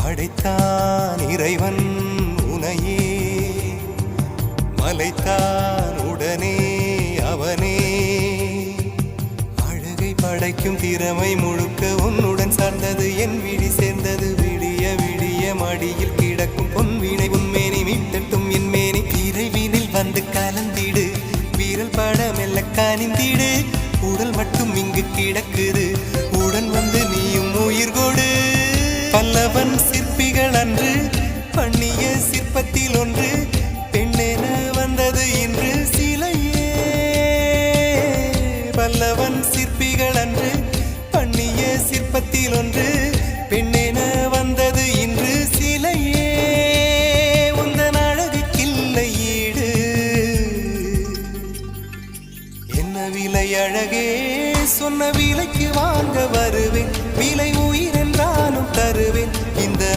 படைத்தான் இறைவன் உனையே, மலைத்தான் உடனே அவனே. அழகை படைக்கும் திறமை முழுக்க உன்னுடன் சார்ந்தது, என் விழி சேர்ந்தது. விடிய விடிய மடியில் கிடக்கும் பொன்வினை உன்மேனி மீட்டட்டும் என் மேனி. இறைவினில் வந்து கலந்திடு, வீரல் பட மெல்ல கனிந்திடு. உடல் மட்டும் இங்கு கிடக்குது, உடன் வந்து நீயும் உயிர் கொடு. பல்லவன் சிற்பிகள் அன்று பண்ணிய சிற்பத்தில் ஒன்று, பெண்ணென வந்தது இன்று.